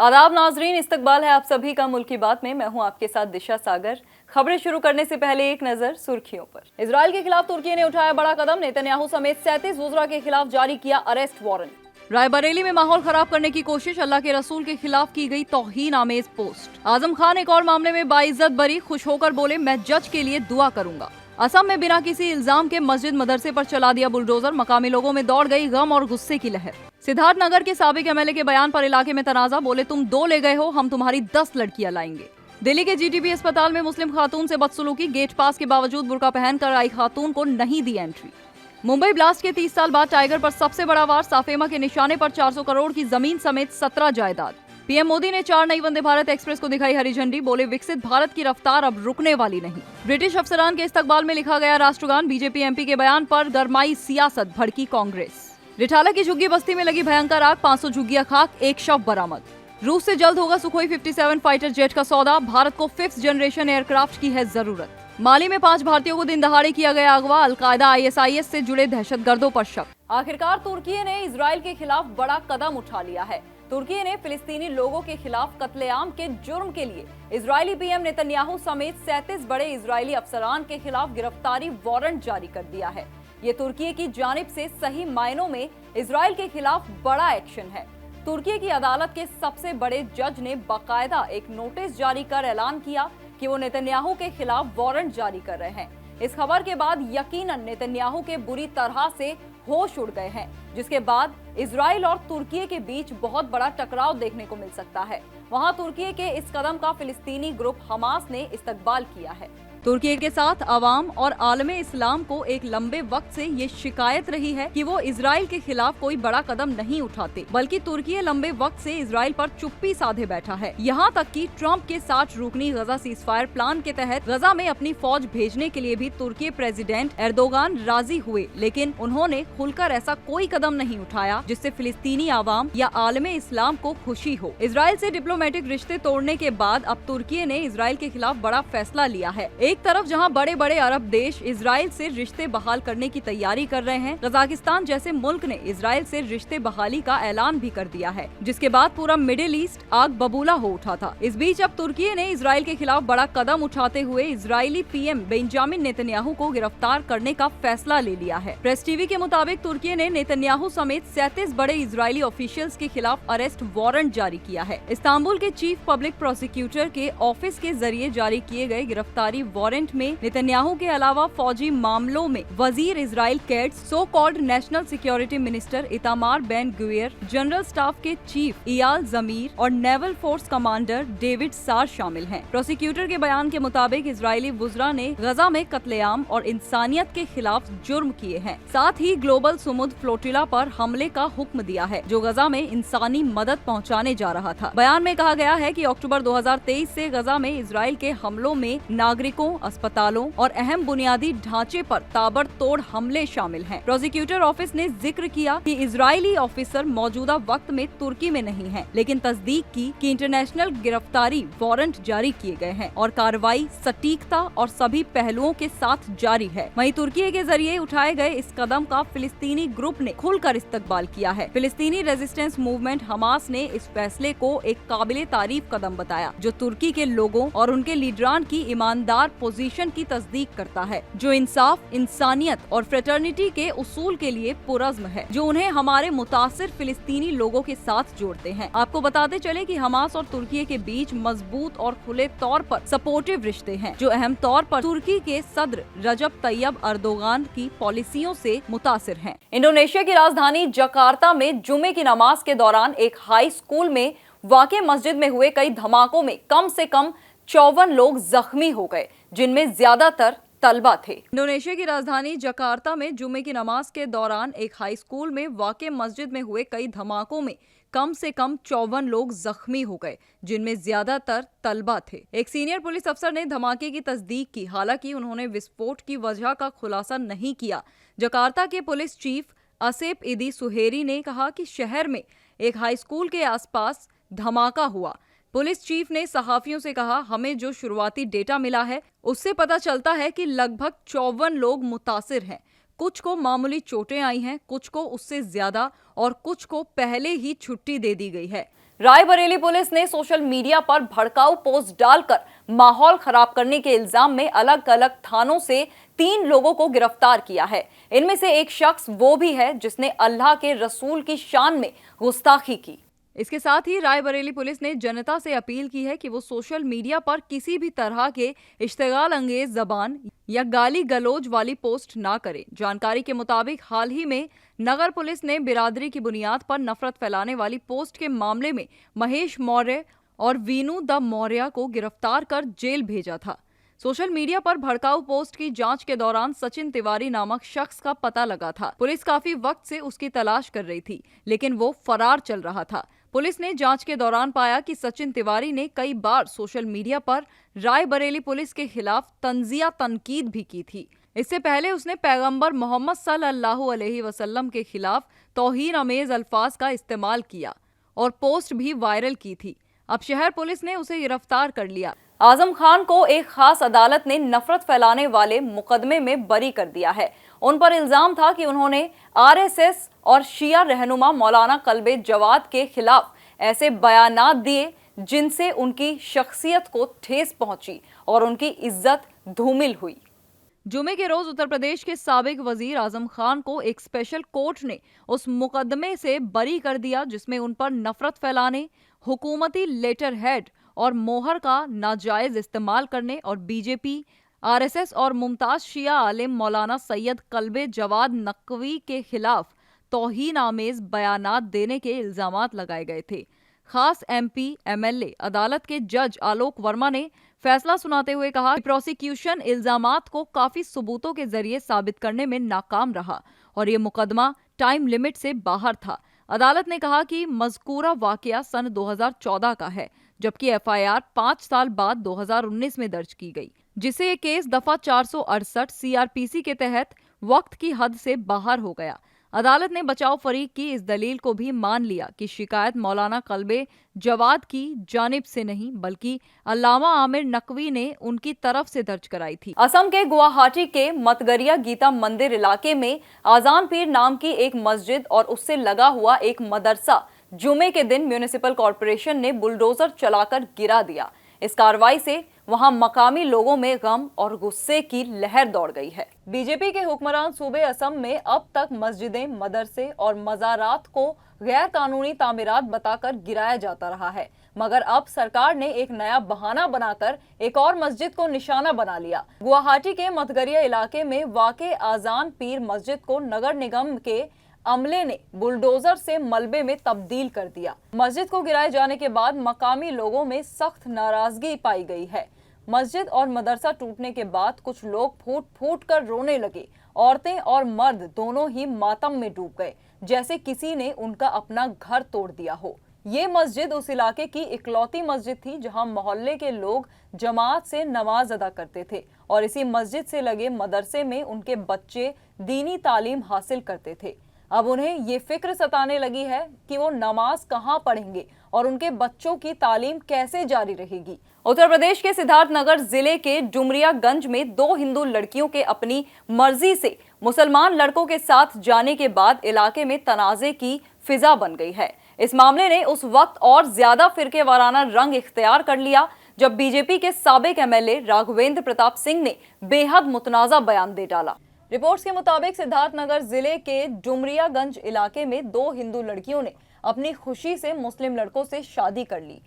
आदाब नाजरीन, इस्तकबाल है आप सभी का मुल्क की बात में। मैं हूं आपके साथ दिशा सागर। खबरें शुरू करने से पहले एक नजर सुर्खियों पर। इजराइल के खिलाफ तुर्की ने उठाया बड़ा कदम। नेतन्याहू समेत 37 वुज़रा के खिलाफ जारी किया अरेस्ट वारंट। रायबरेली में माहौल खराब करने की कोशिश, अल्लाह के रसूल के खिलाफ की गई तौहीन आमेज पोस्ट। आजम खान एक और मामले में बाइज्जत बरी, खुश होकर बोले मैं जज के लिए दुआ करूंगा। असम में बिना किसी इल्जाम के मस्जिद मदरसे पर चला दिया बुलडोजर, मकामी लोगों में दौड़ गई गम और गुस्से की लहर। सिद्धार्थनगर के साबिक एमएलए के बयान पर इलाके में तनाजा, बोले तुम 2 ले गए हो, हम तुम्हारी 10 लड़कियां लाएंगे। दिल्ली के जीटीबी अस्पताल में मुस्लिम खातून से बदसलूकी, गेट पास के बावजूद बुर्का पहनकर आई खातून को नहीं दी एंट्री। मुंबई ब्लास्ट के 30 साल बाद टाइगर पर सबसे बड़ा वार, साफेमा के निशाने पर 400 करोड़ की जमीन समेत 17 जायदाद। पीएम मोदी ने 4 नई वंदे भारत एक्सप्रेस को दिखाई हरी झंडी, बोले विकसित भारत की रफ्तार अब रुकने वाली नहीं। ब्रिटिश अफसरान के इस्तकबाल में लिखा गया राष्ट्रगान, बीजेपी एमपी के बयान पर गरमाई सियासत, भड़की कांग्रेस। रिठाला की झुग्गी बस्ती में लगी भयंकर आग, 500 झुग्गियां खाक, एक शव बरामद। रूस से जल्द होगा सुखोई 57 फाइटर जेट का सौदा, भारत को 5th जनरेशन एयरक्राफ्ट की है जरूरत। माली में 5 भारतीयों को दिन दहाड़े किया गया अगवा, अलकायदा आईएसआईएस से जुड़े दहशतगर्दों पर शक। आखिरकार तुर्की ने इजराइल के खिलाफ बड़ा कदम उठा लिया है। तुर्की ने फिलिस्तीनी लोगों के खिलाफ कत्लेआम के जुर्म के लिए इजरायली पीएम नेतन्याहू समेत 37 बड़े इजरायली अफसरान के खिलाफ गिरफ्तारी वारंट जारी कर दिया है। ये तुर्की की जानिब से सही मायनों में इजराइल के खिलाफ बड़ा एक्शन है। तुर्की की अदालत के सबसे बड़े जज ने बाकायदा एक नोटिस जारी कर ऐलान किया कि वो नेतन्याहू के खिलाफ वारंट जारी कर रहे हैं। इस खबर के बाद यकीनन नेतन्याहू के बुरी तरह से होश उड़ गए हैं, जिसके बाद इजराइल और तुर्की के बीच बहुत बड़ा टकराव देखने को मिल सकता है। वहां तुर्की के इस कदम का फिलिस्तीनी ग्रुप हमास ने इस्तकबाल किया है। तुर्की के साथ अवाम और आलमे इस्लाम को एक लंबे वक्त से ये शिकायत रही है कि वो इजराइल के खिलाफ कोई बड़ा कदम नहीं उठाते, बल्कि तुर्की लंबे वक्त से इजराइल पर चुप्पी साधे बैठा है। यहाँ तक कि ट्रंप के 60 रुकनी गजा सीजफायर प्लान के तहत गजा में अपनी फौज भेजने के लिए भी तुर्की प्रेसिडेंट एर्दोगान राजी हुए, लेकिन उन्होंने खुलकर ऐसा कोई कदम नहीं उठाया जिससे फिलिस्तीनी आवाम या आलमे इस्लाम को खुशी हो। इजराइल से डिप्लोमेटिक रिश्ते तोड़ने के बाद अब तुर्की ने इजराइल के खिलाफ बड़ा फैसला लिया है। एक तरफ जहां बड़े बड़े अरब देश इजराइल से रिश्ते बहाल करने की तैयारी कर रहे हैं, कजाकिस्तान जैसे मुल्क ने इजराइल से रिश्ते बहाली का ऐलान भी कर दिया है, जिसके बाद पूरा मिडिल ईस्ट आग बबूला हो उठा था। इस बीच अब तुर्की ने इजराइल के खिलाफ बड़ा कदम उठाते हुए इजरायली पीएम बेंजामिन नेतन्याहू को गिरफ्तार करने का फैसला ले लिया है। प्रेस टीवी के मुताबिक तुर्की ने नेतन्याहू समेत 37 बड़े इजरायली ऑफिशियल्स के खिलाफ अरेस्ट वारंट जारी किया है। इस्तांबुल के चीफ पब्लिक प्रोसिक्यूटर के ऑफिस के जरिए जारी किए गए गिरफ्तारी वारंट में नेतन्याहू के अलावा फौजी मामलों में वजीर Israel Katz, so called national security minister Itamar Ben Gvir, general staff के चीफ इयाल जमीर और नेवल फोर्स कमांडर डेविड सार शामिल हैं। प्रोसिक्यूटर के बयान के मुताबिक इजरायली वुज़रा ने गजा में कत्लेआम और इंसानियत के खिलाफ जुर्म किए हैं। साथ ही ग्लोबल सुमुद फ्लोटिला पर हमले का हुक्म दिया है, जो गजा में इंसानी मदद पहुंचाने जा रहा था। बयान में कहा गया है कि अक्टूबर 2023 से गजा में इजराइल के हमलों में नागरिकों, अस्पतालों और अहम बुनियादी ढांचे पर ताबड़तोड़ हमले शामिल हैं। प्रोसिक्यूटर ऑफिस ने जिक्र किया कि इजरायली ऑफिसर मौजूदा वक्त में तुर्की में नहीं हैं, लेकिन तस्दीक की कि इंटरनेशनल गिरफ्तारी वारंट जारी किए गए हैं और कार्रवाई सटीकता और सभी पहलुओं के साथ जारी है। वहीं तुर्की के जरिए उठाए गए इस कदम का फिलिस्तीनी ग्रुप ने खुलकर इस्तकबाल किया है। फिलिस्तीनी रेजिस्टेंस मूवमेंट हमास ने इस फैसले को एक काबिले तारीफ कदम बताया, जो तुर्की के लोगों और उनके लीडरान की ईमानदार पोजीशन की तस्दीक करता है, जो इंसाफ, इंसानियत और फ्रेटर्निटी के उसूल के लिए पुरज़्म है, जो उन्हें हमारे मुतासिर फिलिस्तीनी लोगों के साथ जोड़ते हैं। आपको बताते चले कि हमास और तुर्की के बीच मजबूत और खुले तौर पर सपोर्टिव रिश्ते हैं, जो अहम तौर पर तुर्की के सदर रजब तैयब अर्दोगान की पॉलिसियों से मुतासिर हैं। इंडोनेशिया की राजधानी जकार्ता में जुमे की नमाज के दौरान एक हाई स्कूल में वाक़ मस्जिद में हुए कई धमाकों में कम से कम 54 लोग जख्मी हो गए, जिनमें ज्यादातर तलबा थे। इंडोनेशिया की राजधानी जकार्ता में जुमे की नमाज के दौरान एक हाई स्कूल में वाक़ मस्जिद में हुए कई धमाकों में कम से कम 54 लोग जख्मी हो गए, जिनमें ज्यादातर तलबा थे। एक सीनियर पुलिस अफसर ने धमाके की तस्दीक की, हालांकि उन्होंने विस्फोट की वजह का खुलासा नहीं किया। जकार्ता के पुलिस चीफ असेप इदी सुहेरी ने कहा कि शहर में एक हाई स्कूल के आसपास धमाका हुआ। पुलिस चीफ ने सहाफियों से कहा, हमें जो शुरुआती डेटा मिला है उससे पता चलता है कि लगभग 54 लोग मुतासिर हैं। कुछ को मामूली चोटें आई हैं, कुछ को उससे ज्यादा और कुछ को पहले ही छुट्टी दे दी गई है। रायबरेली पुलिस ने सोशल मीडिया पर भड़काऊ पोस्ट डालकर माहौल खराब करने के इल्जाम में अलग अलग थानों से 3 लोगों को गिरफ्तार किया है। इनमें से एक शख्स वो भी है जिसने अल्लाह के रसूल की शान में गुस्ताखी की। इसके साथ ही रायबरेली पुलिस ने जनता से अपील की है कि वो सोशल मीडिया पर किसी भी तरह के इश्तिगाल अंगेज जबान या गाली गलौज वाली पोस्ट ना करें। जानकारी के मुताबिक हाल ही में नगर पुलिस ने बिरादरी की बुनियाद पर नफरत फैलाने वाली पोस्ट के मामले में महेश मौर्य और वीनू द मौर्य को गिरफ्तार कर जेल भेजा था। सोशल मीडिया पर भड़काऊ पोस्ट की जांच के दौरान सचिन तिवारी नामक शख्स का पता लगा था। पुलिस काफी वक्त से उसकी तलाश कर रही थी, लेकिन वो फरार चल रहा था। पुलिस ने जांच के दौरान पाया कि सचिन तिवारी ने कई बार सोशल मीडिया पर रायबरेली पुलिस के खिलाफ तंजिया तनकीद भी की थी। इससे पहले उसने पैगंबर मोहम्मद सल्लल्लाहु अलैहि वसल्लम के खिलाफ तौहीन अमेज अल्फाज का इस्तेमाल किया और पोस्ट भी वायरल की थी। अब शहर पुलिस ने उसे गिरफ्तार कर लिया। आजम खान को एक खास अदालत ने नफरत फैलाने वाले मुकदमे में बरी कर दिया है। उन पर इल्जाम था कि उन्होंने आरएसएस और शिया रहनुमा मौलाना कल्बे जवाद के खिलाफ ऐसे बयानात दिए जिनसे उनकी शख्सियत को ठेस पहुंची और उनकी इज्जत धूमिल हुई। जुमे के रोज उत्तर प्रदेश के साबिक वजीर आजम खान को एक स्पेशल कोर्ट ने उस मुकदमे से बरी कर दिया जिसमें उन पर नफरत फैलाने, हुकूमती लेटर हेड और मोहर का नाजायज इस्तेमाल करने और बीजेपी, आरएसएस और मुमताज शिया आलिम मौलाना सैयद कल्बे जवाद नकवी के खिलाफ तौहीन आमेज बयानात देने के इल्जामात लगाए गए थे। खास एमपी एमएलए अदालत के जज आलोक वर्मा ने फैसला सुनाते हुए कहा कि प्रोसिक्यूशन इल्जामात को काफी सबूतों के जरिए साबित करने में नाकाम रहा और ये मुकदमा टाइम लिमिट से बाहर था। अदालत ने कहा कि मज़कूरा वाकया सन 2014 का है, जबकि एफआईआर 5 साल बाद 2019 में दर्ज की गई, जिसे ये केस दफा 468 सीआरपीसी के तहत वक्त की हद से बाहर हो गया। अदालत ने बचाव फरीक की इस दलील को भी मान लिया कि शिकायत मौलाना कल्बे जवाद की जानिब से नहीं बल्कि अल्लामा आमिर नकवी ने उनकी तरफ से दर्ज कराई थी। असम के गुवाहाटी के मतगरिया गीता मंदिर इलाके में आजान पीर नाम की एक मस्जिद और उससे लगा हुआ एक मदरसा जुमे के दिन म्युनिसिपल कॉर्पोरेशन ने बुलडोजर चलाकर गिरा दिया। इस कार्रवाई से वहां मकामी लोगों में गम और गुस्से की लहर दौड़ गई है। बीजेपी के हुक्मरान सूबे असम में अब तक मस्जिदें, मदरसे और मज़ारात को गैर कानूनी तामीरात बताकर गिराया जाता रहा है, मगर अब सरकार ने एक नया बहाना बनाकर एक और मस्जिद को निशाना बना लिया। गुवाहाटी के मतगरिया इलाके में वाक़े आजान पीर मस्जिद को नगर निगम के अमले ने बुलडोजर से मलबे में तब्दील कर दिया। मस्जिद को गिराए जाने के बाद मकामी लोगों में सख्त नाराजगी पाई गई है। मस्जिद और मदरसा टूटने के बाद कुछ लोग फूट फूट कर रोने लगे। औरतें और मर्द दोनों ही मातम में डूब गए, जैसे किसी ने उनका अपना घर तोड़ दिया हो। ये मस्जिद उस इलाके की इकलौती मस्जिद थी जहां मोहल्ले के लोग जमात से नमाज अदा करते थे और इसी मस्जिद से लगे मदरसे में उनके बच्चे दीनी तालीम हासिल करते थे। अब उन्हें ये फिक्र सताने लगी है कि वो नमाज कहाँ पढ़ेंगे और उनके बच्चों की तालीम कैसे जारी रहेगी। उत्तर प्रदेश के सिद्धार्थनगर जिले के डुमरियागंज में 2 हिंदू लड़कियों के अपनी मर्जी से मुसलमान लड़कों के साथ जाने के बाद इलाके में तनाज़े की फिजा बन गई है। इस मामले ने उस वक्त और ज्यादा फिरके वाराना रंग इख्तियार कर लिया जब बीजेपी के साबिक एमएलए राघवेंद्र प्रताप सिंह ने बेहद मुतनाज़ा बयान दे डाला। रिपोर्ट्स के मुताबिक सिद्धार्थनगर जिले के डुमरियागंज इलाके में 2 हिंदू लड़कियों ने अपनी खुशी से मुस्लिम लड़कों से शादी कर ली।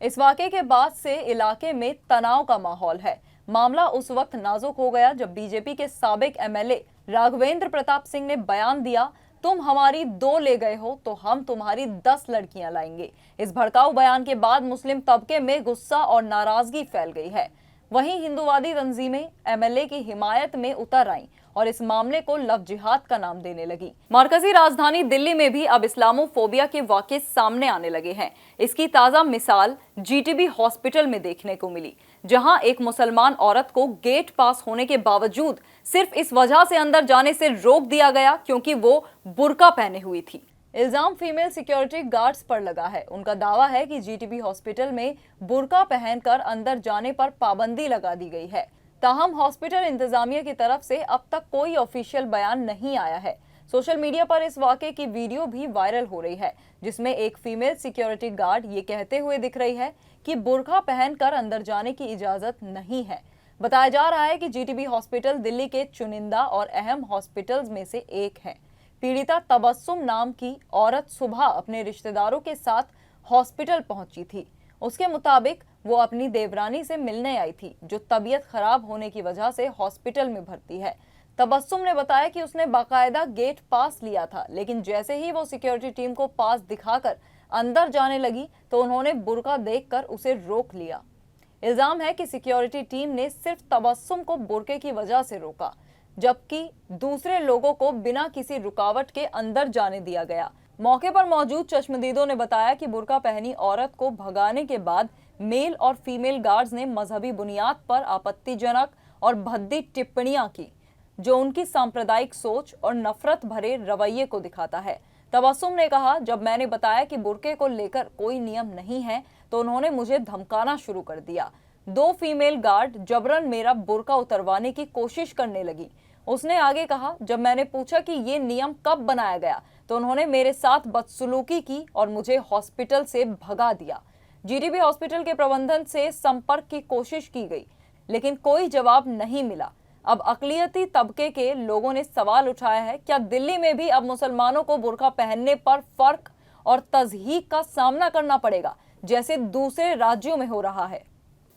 इस वाक़े के बाद से इलाके में तनाव का माहौल है। मामला उस वक्त नाजुक हो गया जब बीजेपी के साबिक एमएलए राघवेंद्र प्रताप सिंह ने बयान दिया, तुम हमारी 2 ले गए हो तो हम तुम्हारी 10 लड़कियां लाएंगे। इस भड़काऊ बयान के बाद मुस्लिम तबके में गुस्सा और नाराजगी फैल गई है। वहीं हिंदूवादी तंजीमें एमएलए की हिमायत में उतर आईं और इस मामले को लव जिहाद का नाम देने लगी। मरकजी राजधानी दिल्ली में भी अब इस्लामोफोबिया के वाक़े सामने आने लगे हैं। इसकी ताज़ा मिसाल जीटीबी हॉस्पिटल में देखने को मिली, जहां एक मुसलमान औरत को गेट पास होने के बावजूद सिर्फ इस वजह से अंदर जाने से रोक दिया गया क्योंकि वो बुर्का पहने हुई थी। इल्जाम फीमेल सिक्योरिटी गार्ड्स पर लगा है। उनका दावा है कि जीटीबी हॉस्पिटल में बुर्का पहनकर अंदर जाने पर पाबंदी लगा दी गई है। ताहम हॉस्पिटल इंतजामिया की तरफ से अब तक कोई ऑफिशियल बयान नहीं आया है। सोशल मीडिया पर इस वाकये की वीडियो भी वायरल हो रही है, जिसमें एक फीमेल सिक्योरिटी गार्ड ये कहते हुए दिख रही है कि बुर्का पहनकर अंदर जाने की इजाजत नहीं है। बताया जा रहा है कि जीटीबी हॉस्पिटल दिल्ली के चुनिंदा और अहम हॉस्पिटल्स में से एक है। पीड़िता तबस्सुम नाम की औरत सुबह अपने रिश्तेदारों के साथ हॉस्पिटल पहुंची थी। उसके मुताबिक वो अपनी देवरानी से मिलने आई थी, जो तबीयत खराब होने की वजह से हॉस्पिटल में भर्ती है। तबस्सुम ने बताया कि उसने बाकायदा गेट पास लिया था, लेकिन जैसे ही वो सिक्योरिटी टीम को पास दिखाकर अंदर जाने लगी तो उन्होंने बुर्का देखकर उसे रोक लिया। इल्जाम है कि सिक्योरिटी टीम ने सिर्फ तबस्सुम को बुर्के की वजह से रोका, जबकि दूसरे लोगों को बिना किसी रुकावट के अंदर जाने दिया गया। मौके पर मौजूद चश्मदीदों ने बताया कि बुर्का पहनी औरत को भगाने के बाद मेल और फीमेल गार्ड्स ने मजहबी बुनियाद पर आपत्तिजनक और भद्दी टिप्पणियां की, जो उनकी सांप्रदायिक सोच और नफरत भरे रवैये को दिखाता है। तबस्सुम ने कहा, जब मैंने बताया कि बुर्के को लेकर कोई नियम नहीं है तो उन्होंने मुझे धमकाना शुरू कर दिया। 2 फीमेल गार्ड जबरन मेरा बुर्का उतरवाने की कोशिश करने लगी। उसने आगे कहा, जब मैंने पूछा कि ये नियम कब बनाया गया तो उन्होंने मेरे साथ बदसलूकी की और मुझे हॉस्पिटल से भगा दिया। जीटीबी हॉस्पिटल के प्रबंधन से संपर्क की कोशिश की गई, लेकिन कोई जवाब नहीं मिला। अब अकलियती तबके के लोगों ने सवाल उठाया है, क्या दिल्ली में भी अब मुसलमानों को बुर्का पहनने पर फर्क और तज़हीक का सामना करना पड़ेगा, जैसे दूसरे राज्यों में हो रहा है?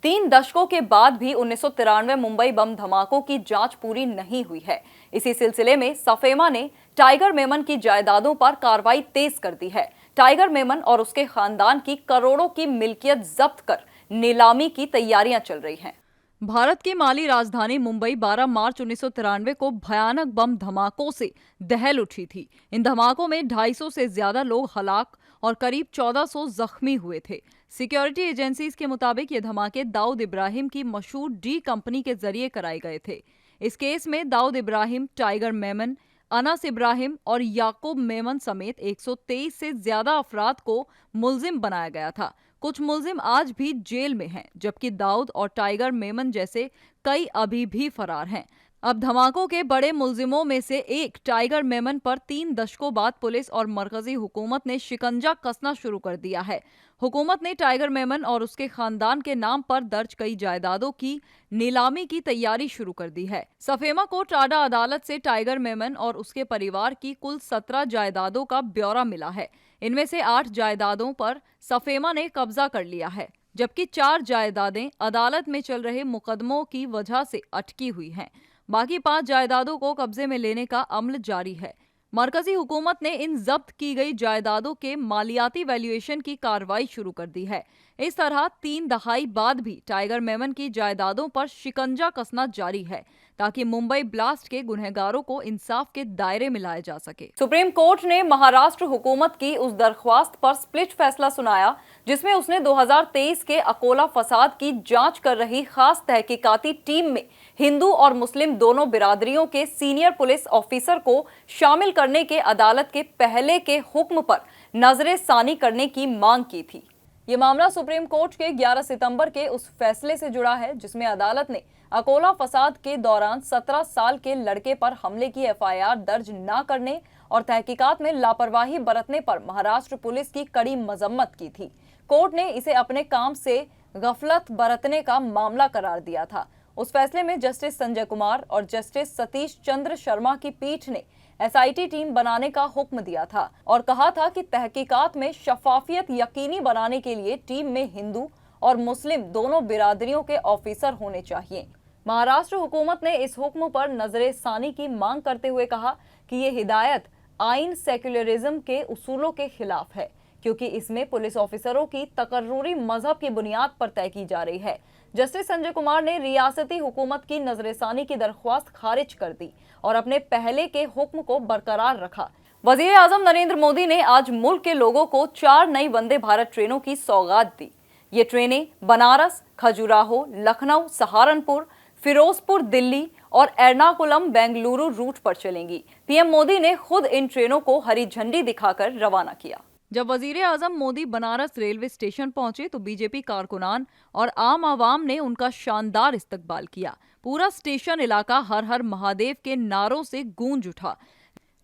3 दशकों के बाद भी 1993 मुंबई बम धमाकों की जांच पूरी नहीं हुई है। इसी सिलसिले में सफेमा ने टाइगर मेमन की जायदादों पर कार्रवाई तेज कर दी है। टाइगर मेमन और उसके खानदान की करोड़ों की मिल्कियत जब्त कर नीलामी की तैयारियां चल रही हैं। भारत की माली राजधानी मुंबई 12 मार्च 1993 को भयानक बम धमाकों से दहल उठी थी। इन धमाकों में 250 से ज्यादा लोग हलाक और करीब 1400 जख्मी हुए थे। सिक्योरिटी एजेंसीज के मुताबिक ये धमाके दाऊद इब्राहिम की मशहूर डी कंपनी के जरिए कराए गए थे। इस केस में दाऊद इब्राहिम, टाइगर मेमन, अनस इब्राहिम और याकूब मेमन समेत 123 से ज्यादा अफराद को मुल्जिम बनाया गया था। कुछ मुल्जिम आज भी जेल में हैं, जबकि दाऊद और टाइगर मेमन जैसे कई अभी भी फरार हैं। अब धमाकों के बड़े मुल्जिमों में से एक टाइगर मेमन पर 3 दशकों बाद पुलिस और मरकजी हुकूमत ने शिकंजा कसना शुरू कर दिया है। हुकूमत ने टाइगर मेमन और उसके खानदान के नाम पर दर्ज कई जायदादों की नीलामी की तैयारी शुरू कर दी है। सफेमा को टाडा अदालत से टाइगर मेमन और उसके परिवार की कुल 17 जायदादों का ब्यौरा मिला है। इनमें से 8 जायदादों पर सफेमा ने कब्जा कर लिया है, जबकि 4 जायदादें अदालत में चल रहे मुकदमों की वजह से अटकी हुई हैं। बाकी 5 जायदादों को कब्जे में लेने का अमल जारी है। मरकजी हुकूमत ने इन जब्त की गई जायदादों के मालियाती वैल्यूएशन की कार्रवाई शुरू कर दी है। इस तरह 3 दहाई बाद भी टाइगर मेमन की जायदादों पर शिकंजा कसना जारी है, ताकि मुंबई ब्लास्ट के गुनहगारों को इंसाफ के दायरे में लाया जा सके। सुप्रीम कोर्ट ने महाराष्ट्र हुकूमत की उस दरख्वास्त पर स्प्लिट फैसला सुनाया, जिसमें उसने 2023 के अकोला फसाद की जांच कर रही खास तहकीकाती टीम में हिंदू और मुस्लिम दोनों बिरादरियों के सीनियर पुलिस ऑफिसर को शामिल करने के अदालत के पहले के हुक्म पर नजरे सानी करने की मांग की थी। ये मामला सुप्रीम कोर्ट के 11 सितंबर के उस फैसले से जुड़ा है, जिसमें अदालत ने अकोला फसाद के दौरान 17 साल के लड़के पर हमले की एफआईआर दर्ज न करने और तहकीकात में लापरवाही बरतने पर महाराष्ट्र पुलिस की कड़ी मजम्मत की थी। कोर्ट ने इसे अपने काम से गफलत बरतने का मामला करार दिया था। उस फैसले में जस्टिस संजय कुमार और जस्टिस सतीश चंद्र शर्मा की पीठ ने एसआईटी टीम बनाने का हुक्म दिया था और कहा था कि तहकीकात में शफाफियत यकीनी बनाने के लिए टीम में हिंदू और मुस्लिम दोनों बिरादरियों के ऑफिसर होने चाहिए। महाराष्ट्र हुकूमत ने इस हुक्म पर नजरे सानी की मांग करते हुए कहा कि ये हिदायत आइन सेक्युलरिज्म के उसूलों के खिलाफ है, क्योंकि इसमें पुलिस ऑफिसरों की तकर्रुरी मजहब की बुनियाद पर तय की जा रही है। जस्टिस संजय कुमार ने रियासती हुकूमत की नजरेसानी की दरख्वास्त खारिज कर दी और अपने पहले के हुक्म को बरकरार रखा। वजीर आजम नरेंद्र मोदी ने आज मुल्क के लोगों को 4 नई वंदे भारत ट्रेनों की सौगात दी। ये ट्रेनें बनारस, खजुराहो, लखनऊ, सहारनपुर, फिरोजपुर, दिल्ली और एर्नाकुलम बेंगलुरु रूट पर चलेंगी। पीएम मोदी ने खुद इन ट्रेनों को हरी झंडी दिखाकर रवाना किया। जब वजीर आजम मोदी बनारस रेलवे स्टेशन पहुंचे तो बीजेपी कारकुनान और आम आवाम ने उनका शानदार इस्तकबाल किया। पूरा स्टेशन इलाका हर हर महादेव के नारों से गूंज उठा।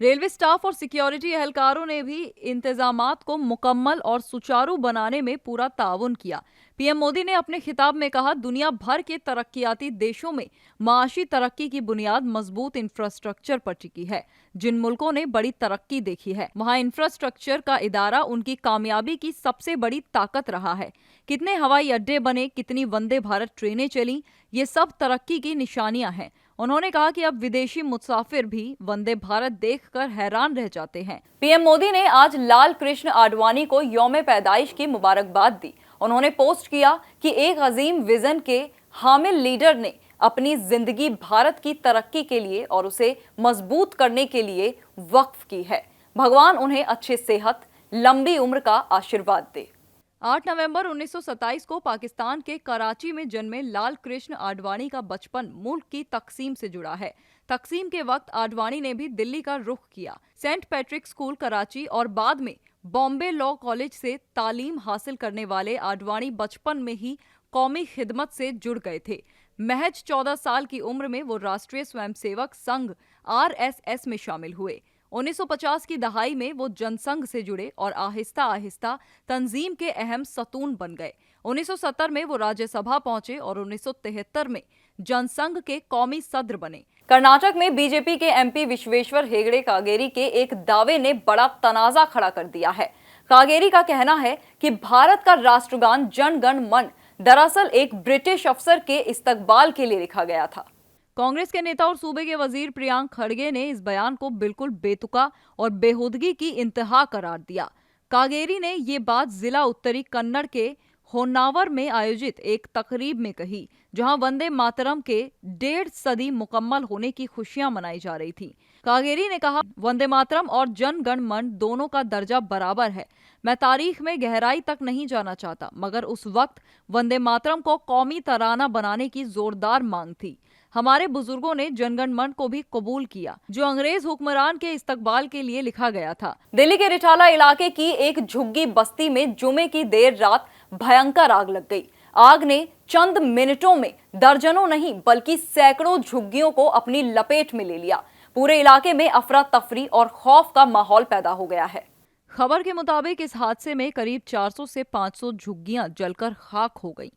रेलवे स्टाफ और सिक्योरिटी एहलकारों ने भी इंतजामात को मुकम्मल और सुचारू बनाने में पूरा ताउन किया। पीएम मोदी ने अपने खिताब में कहा, दुनिया भर के तरक्कियाती देशों में माशी तरक्की की बुनियाद मजबूत इंफ्रास्ट्रक्चर पर टिकी है। जिन मुल्कों ने बड़ी तरक्की देखी है, वहां इंफ्रास्ट्रक्चर का इदारा उनकी कामयाबी की सबसे बड़ी ताकत रहा है। कितने हवाई अड्डे बने, कितनी वंदे भारत ट्रेनें चली, ये सब तरक्की की निशानियां हैं। उन्होंने कहा कि अब विदेशी मुसाफिर भी वंदे भारत देखकर हैरान रह जाते हैं। पीएम मोदी ने आज लाल कृष्ण आडवाणी को यौम पैदाइश की मुबारकबाद दी। उन्होंने पोस्ट किया कि एक अजीम विजन के हामिल लीडर ने अपनी जिंदगी भारत की तरक्की के लिए और उसे मजबूत करने के लिए वक्फ की है। भगवान उन्हें अच्छी सेहत, लंबी उम्र का आशीर्वाद दे। 8 नवंबर 1927 को पाकिस्तान के कराची में जन्मे लाल कृष्ण आडवाणी का बचपन मुल्क की तकसीम से जुड़ा है। तकसीम के वक्त आडवाणी ने भी दिल्ली का रुख किया। सेंट पैट्रिक स्कूल कराची और बाद में बॉम्बे लॉ कॉलेज से तालीम हासिल करने वाले आडवाणी बचपन में ही कौमी खिदमत से जुड़ गए थे। महज 14 साल की उम्र में वो राष्ट्रीय स्वयंसेवक संघ RSS में शामिल हुए। 1950 की दहाई में वो जनसंघ से जुड़े और आहिस्ता आहिस्ता तंजीम के अहम सतून बन गए। 1970 में वो राज्यसभा पहुंचे और 1973 में जनसंघ के कौमी सदर बने। कर्नाटक में बीजेपी के MP विश्वेश्वर हेगड़े कागेरी के एक दावे ने बड़ा तनाजा खड़ा कर दिया है। कागेरी का कहना है कि भारत का राष्ट्रगान जन गण मन दरअसल एक ब्रिटिश अफसर के इस्तकबाल के लिए लिखा गया था। कांग्रेस के नेता और सूबे के वजीर प्रियांक खड़गे ने इस बयान को बिल्कुल बेतुका और बेहूदगी की इंतहा करार दिया। कागेरी ने ये बात जिला उत्तरी कन्नड़ के होन्नावर में आयोजित एक तकरीब में कही, जहां वंदे मातरम के 1.5 सदी मुकम्मल होने की खुशियां मनाई जा रही थी। कागेरी ने कहा, वंदे मातरम और जन गण मन दोनों का दर्जा बराबर है। मैं तारीख में गहराई तक नहीं जाना चाहता, मगर उस वक्त वंदे मातरम को कौमी तराना बनाने की जोरदार मांग थी। हमारे बुजुर्गों ने जनगण मन को भी कबूल किया, जो अंग्रेज हुक्मरान के इस्तकबाल के लिए लिखा गया था। दिल्ली के रिठाला इलाके की एक झुग्गी बस्ती में जुमे की देर रात भयंकर आग लग गई। आग ने चंद मिनटों में दर्जनों नहीं बल्कि सैकड़ों झुग्गियों को अपनी लपेट में ले लिया। पूरे इलाके में अफरा तफरी और खौफ का माहौल पैदा हो गया है। खबर के मुताबिक इस हादसे में करीब 400 से 500 झुग्गियां जलकर खाक हो गईं।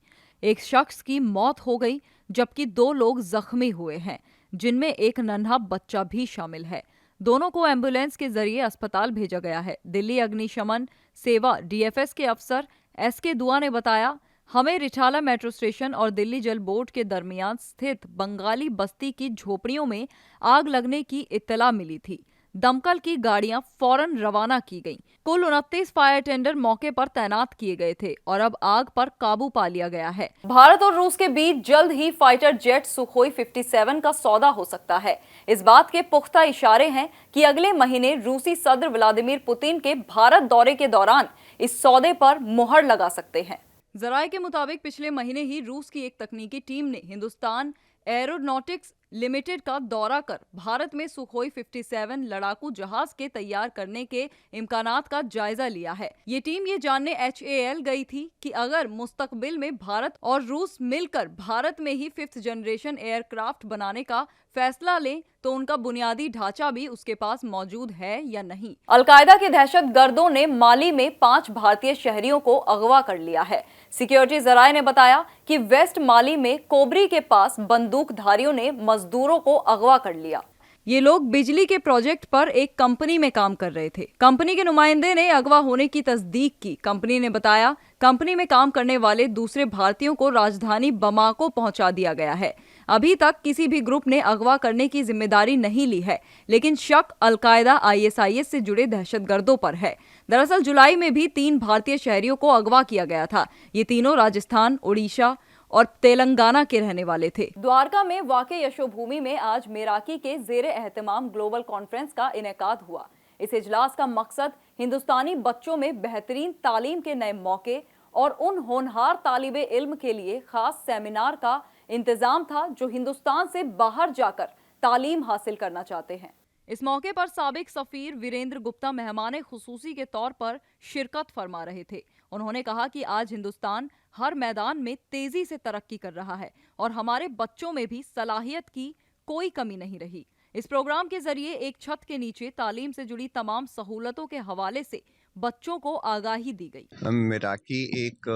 एक शख्स की मौत हो गई, जबकि 2 लोग जख्मी हुए हैं, जिनमें एक नन्हा बच्चा भी शामिल है। दोनों को एम्बुलेंस के जरिए अस्पताल भेजा गया है। दिल्ली अग्निशमन सेवा DFS के अफसर SK दुआ ने बताया, हमें रिठाला मेट्रो स्टेशन और दिल्ली जल बोर्ड के दरमियान स्थित बंगाली बस्ती की झोपड़ियों में आग लगने की इत्तला मिली थी। दमकल की गाड़ियां फौरन रवाना की गईं। कुल 29 फायर टेंडर मौके पर तैनात किए गए थे और अब आग पर काबू पा लिया गया है। भारत और रूस के बीच जल्द ही फाइटर जेट सुखोई 57 का सौदा हो सकता है। इस बात के पुख्ता इशारे हैं कि अगले महीने रूसी सदर व्लादिमीर पुतिन के भारत दौरे के दौरान इस सौदे पर मुहर लगा सकते हैं। जराये के मुताबिक पिछले महीने ही रूस की एक तकनीकी टीम ने हिंदुस्तान एरोनॉटिक्स लिमिटेड का दौरा कर भारत में सुखोई 57 लड़ाकू जहाज के तैयार करने के इम्कानात का जायजा लिया है। ये टीम ये जानने HAL गई थी कि अगर मुस्तकबिल में भारत और रूस मिलकर भारत में ही 5th जनरेशन एयरक्राफ्ट बनाने का फैसला लें तो उनका बुनियादी ढांचा भी उसके पास मौजूद है या नहीं। अलकायदा के दहशतगर्दों ने माली में 5 भारतीय शहरियों को अगवा कर लिया है। सिक्योरिटी जराये ने बताया कि वेस्ट माली में कोबरी के पास बंदूकधारियों ने मजदूरों को अगवा कर लिया। ये लोग बिजली के प्रोजेक्ट पर एक कंपनी में काम कर रहे थे। कंपनी के नुमाइंदे ने अगवा होने की तस्दीक की। कंपनी ने बताया, कंपनी में काम करने वाले दूसरे भारतीयों को राजधानी बमाको पहुंचा दिया गया है। अभी तक किसी भी ग्रुप ने अगवा करने की जिम्मेदारी नहीं ली है, लेकिन शक अलकायदा ISIS से जुड़े दहशतगर्दों पर है। दरअसल जुलाई में भी 3 भारतीय शहरियों को अगवा किया गया था। ये तीनों राजस्थान, उड़ीसा और तेलंगाना के रहने वाले थे। द्वारका में वाक़े यशोभूमि में आज मेराकी के ज़ेरे एहतमाम ग्लोबल कॉन्फ्रेंस का इनेकाद हुआ। इस इजलास का मकसद हिंदुस्तानी बच्चों में बेहतरीन तालीम के नए मौके और उन होनहार तालिबे इल्म के लिए खास सेमिनार का इंतजाम था जो हिंदुस्तान से बाहर जाकर तालीम हासिल करना चाहते हैं। इस मौके पर साबिक सफीर वीरेंद्र गुप्ता मेहमान खुसूसी के तौर पर शिरकत फरमा रहे थे। उन्होंने कहा कि आज हिंदुस्तान हर मैदान में तेजी से तरक्की कर रहा है और हमारे बच्चों में भी सलाहियत की कोई कमी नहीं रही। इस प्रोग्राम के जरिए एक छत के नीचे तालीम से जुड़ी तमाम सहूलतों के हवाले से बच्चों को आगाही दी गई। मेराकी एक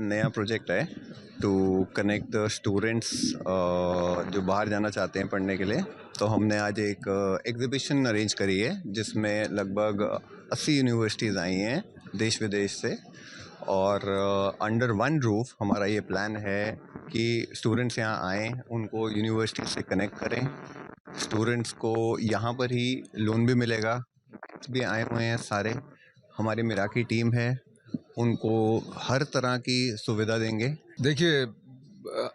नया प्रोजेक्ट है टू कनेक्ट द स्टूडेंट्स जो बाहर जाना चाहते हैं पढ़ने के लिए। तो हमने आज एक एग्जीबिशन अरेंज करी है जिसमें लगभग 80 यूनिवर्सिटीज़ आई हैं देश विदेश से, और अंडर वन रूफ हमारा ये प्लान है कि स्टूडेंट्स यहाँ आएँ, उनको यूनिवर्सिटी से कनेक्ट करें। स्टूडेंट्स को यहाँ पर ही लोन भी मिलेगा, भी आए हुए हैं सारे, हमारी मेराकी टीम है, उनको हर तरह की सुविधा देंगे। देखिए,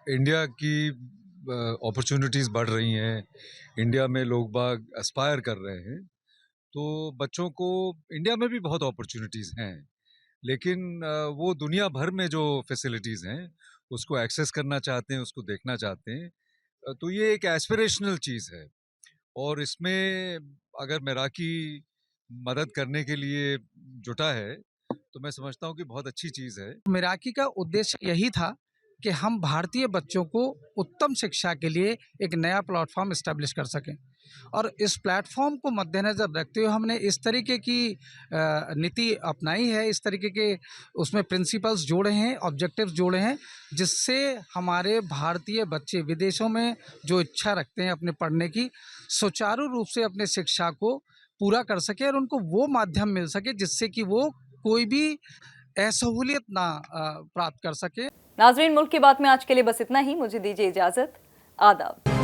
इंडिया की अपॉर्चुनिटीज़ बढ़ रही हैं, इंडिया में लोग बाग एस्पायर कर रहे हैं, तो बच्चों को इंडिया में भी बहुत अपॉर्चुनिटीज़ हैं, लेकिन वो दुनिया भर में जो फैसिलिटीज़ हैं उसको एक्सेस करना चाहते हैं, उसको देखना चाहते हैं। तो ये एक एस्पिरेशनल चीज़ है, और इसमें अगर मेराकी मदद करने के लिए जुटा है तो मैं समझता हूँ कि बहुत अच्छी चीज़ है। मेराकी का उद्देश्य यही था कि हम भारतीय बच्चों को उत्तम शिक्षा के लिए एक नया प्लेटफॉर्म इस्टेब्लिश कर सकें, और इस प्लेटफॉर्म को मद्देनज़र रखते हुए हमने इस तरीके की नीति अपनाई है, इस तरीके के उसमें प्रिंसिपल्स जोड़े हैं, ऑब्जेक्टिव्स जोड़े हैं, जिससे हमारे भारतीय बच्चे विदेशों में जो इच्छा रखते हैं अपने पढ़ने की, सुचारू रूप से अपने शिक्षा को पूरा कर सके और उनको वो माध्यम मिल सके जिससे कि वो कोई भी असहूलियत ना प्राप्त कर सके। नाजरीन, मुल्क की बात में आज के लिए बस इतना ही। मुझे दीजिए इजाजत। आदाब।